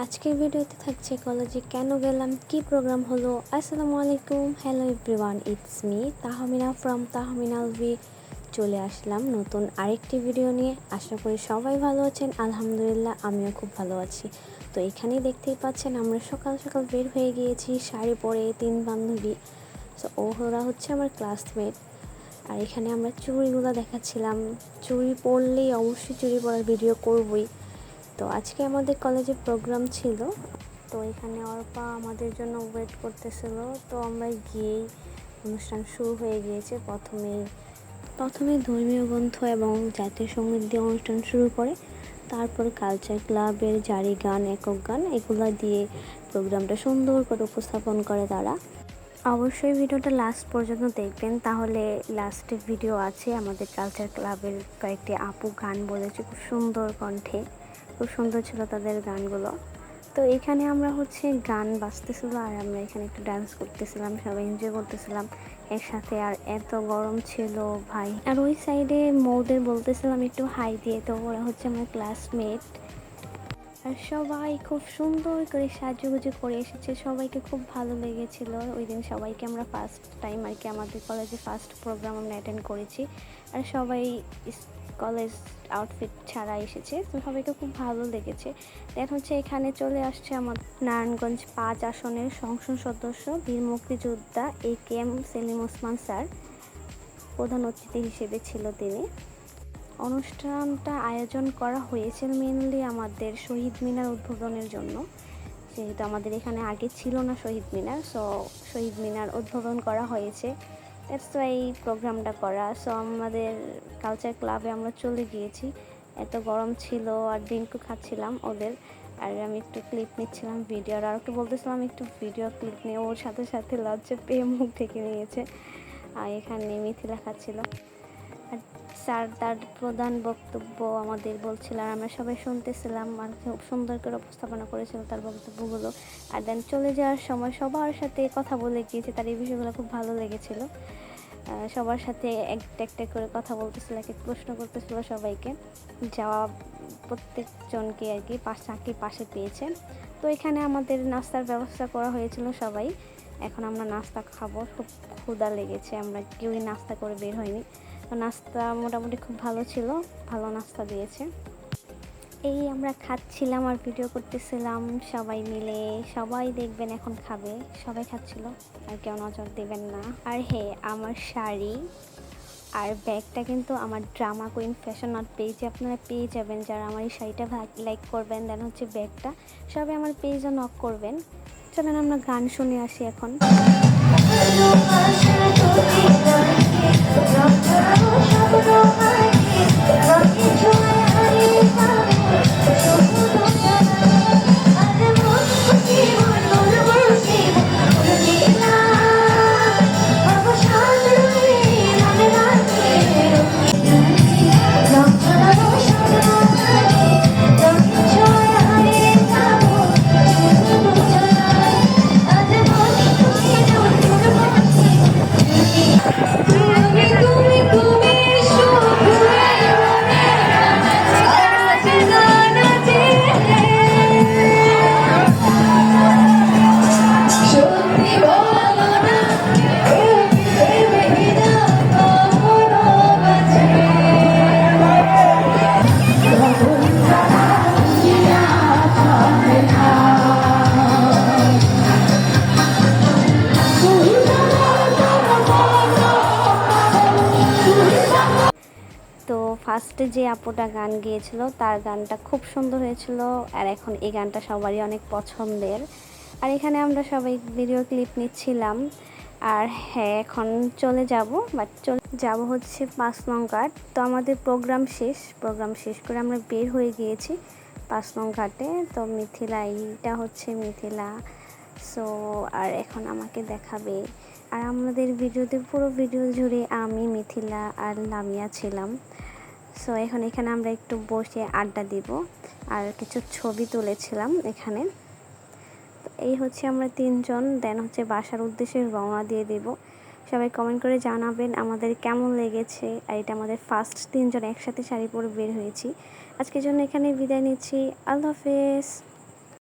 আজকের ভিডিওতে থাকছে কলেজে কেন গেলাম, কি প্রোগ্রাম হলো। আসসালামু আলাইকুম, hello everyone, it's me Tahmina from Tahminal V. চলে আসলাম নতুন আরেকটি ভিডিও নিয়ে। আশা করি সবাই ভালো আছেন। আলহামদুলিল্লাহ, আমিও খুব ভালো আছি। তো এখানেই দেখতেই পাচ্ছেন আমরা সকাল সকাল বের হয়ে গিয়েছি শাড়ি পরে, 3 বান্ধবী। তো ওরা হচ্ছে আমার ক্লাসমেট। আর এখানে আমরা চুড়িগুলো দেখাচ্ছিলাম। চুড়ি পরলেই অবশ্যই চুড়ি পরার ভিডিও করবই। তো আজকে আমাদের কলেজে প্রোগ্রাম ছিল। তো এখানে অর্পা আমাদের জন্য ওয়েট করতেছিল। তো আমরা গিয়েই অনুষ্ঠান শুরু হয়ে গিয়েছে। প্রথমে ধর্মীয় গ্রন্থ এবং জাতীয় সঙ্গীত দিয়ে অনুষ্ঠান শুরু করে। তারপর কালচার ক্লাবের জারি গান, একক গান এগুলো দিয়ে প্রোগ্রামটা সুন্দর করে উপস্থাপন করে তারা। অবশ্যই ভিডিওটা লাস্ট পর্যন্ত দেখবেন, তাহলে লাস্টে ভিডিও আছে আমাদের কালচার ক্লাবের কয়েকটি আপু গান বলেছে খুব সুন্দর কণ্ঠে। খুব সুন্দর ছিল তাদের গানগুলো। তো এখানে আমরা হচ্ছে গান বাজতেছিল আর আমরা এখানে একটু ডান্স করতেছিলাম, সবাই এনজয় করতেছিলাম এর সাথে। আর এত গরম ছিল ভাই। আর ওই সাইডে মৌদের বলতেছিলাম একটু হাই দিয়ে, তো ওরা হচ্ছে আমার ক্লাসমেট। আর সবাই খুব সুন্দর করে সাজুগুজু করে এসেছে, সবাইকে খুব ভালো লেগেছিল ওই দিন। সবাইকে আমরা ফার্স্ট টাইম আর কি আমাদের কলেজে ফার্স্ট প্রোগ্রাম আমরা অ্যাটেন্ড করেছি। আর সবাই কলেজ আউটফিট ছাড়া এসেছে, তো সবাইকে খুব ভালো লেগেছে। দেন হচ্ছে এখানে চলে আসছে আমার নারায়ণগঞ্জ 5 আসনের সংসদ সদস্য বীর মুক্তিযোদ্ধা AKM সেলিম ওসমান স্যার। প্রধান অতিথি হিসেবে ছিল তিনি। অনুষ্ঠানটা আয়োজন করা হয়েছিল মেনলি আমাদের শহীদ মিনার উদ্বোধনের জন্য, যেহেতু আমাদের এখানে আগে ছিল না শহীদ মিনার। সো শহীদ মিনার উদ্বোধন করা হয়েছে, দ্যাটস ওয়াই প্রোগ্রামটা করা। সো আমাদের কালচার ক্লাবে আমরা চলে গিয়েছি। এত গরম ছিল আর ড্রিঙ্কও খাচ্ছিলাম ওদের। আর আমি একটু ক্লিপ নিচ্ছিলাম ভিডিওর, আর একটু বলতেছিলাম একটু ভিডিও ক্লিপ নিয়ে। ওর সাথে সাথে লজ্জা পেয়ে মুখ ঢেকে নিয়েছে। আর এখানে মিথিলা খাচ্ছিল। আর স্যার তার প্রধান বক্তব্য আমাদের বলছিল আর আমরা সবাই শুনতেছিলাম। আর খুব সুন্দর করে উপস্থাপনা করেছিল তার বক্তব্যগুলো। আর দেন চলে যাওয়ার সময় সবার সাথে কথা বলে গিয়েছে, তার এই বিষয়গুলো খুব ভালো লেগেছিল। সবার সাথে একটা একটা করে কথা বলতেছিল, এক এক প্রশ্ন করতেছিল সবাইকে। জবাব প্রত্যেকজনকে আর কি চাকরির পাশে পেয়েছে। তো এখানে আমাদের নাস্তার ব্যবস্থা করা হয়েছিল সবাই। এখন আমরা নাস্তা খাবো, খুব ক্ষুধা লেগেছে, আমরা কেউই নাস্তা করে বের হয়নি। তো নাস্তা মোটামুটি খুব ভালো ছিল, ভালো নাস্তা দিয়েছে। এই আমরা খাচ্ছিলাম আর ভিডিও করতেছিলাম সবাই মিলে। সবাই দেখবেন এখন খাবে, সবাই খাচ্ছিল, আর কেউ নজর দেবেন না। আর হ্যাঁ, আমার শাড়ি আর ব্যাগটা কিন্তু আমার ড্রামা কুইন ফ্যাশন আর্ট পেজে আপনারা পেয়ে যাবেন। যারা আমার এই শাড়িটা লাইক করবেন, দেন হচ্ছে ব্যাগটা সবাই আমার পেজে নক করবেন। চলেন আমরা গান শুনে আসি এখন। তো ফার্স্টে যে আপুটা গান গিয়েছিল তার গানটা খুব সুন্দর হয়েছিল। আর এখন এই গানটা সবারই অনেক পছন্দের। আর এখানে আমরা সবাই ভিডিও ক্লিপ নিচ্ছিলাম। আর হ্যাঁ, এখন চলে যাব হচ্ছে 5 নং ঘাট। তো আমাদের প্রোগ্রাম শেষ করে আমরা বের হয়ে গিয়েছি 5 নং ঘাটে। তো মিথিলা, এইটা হচ্ছে মিথিলা। সো আর এখন আমাকে দেখাবে। আর আমাদের ভিডিওতে পুরো ভিডিও জুড়ে আমি, মিথিলা আর লামিয়া ছিলাম। সো এখানে আমরা একটু বসে আড্ডা দিব আর কিছু ছবি তুলেছিলাম এখানে। এই হচ্ছে আমরা 3জন। দেন হচ্ছে বাসার উদ্দেশ্যে রওনা দিয়ে দেব। সবাই কমেন্ট করে জানাবেন আমাদের কেমন লেগেছে। আর এটা আমাদের ফার্স্ট 3জন একসাথে শাড়ি পরে বের হয়েছি। আজকের জন্য এখানে বিদায় নিচ্ছি। আল্লাহ হাফেজ।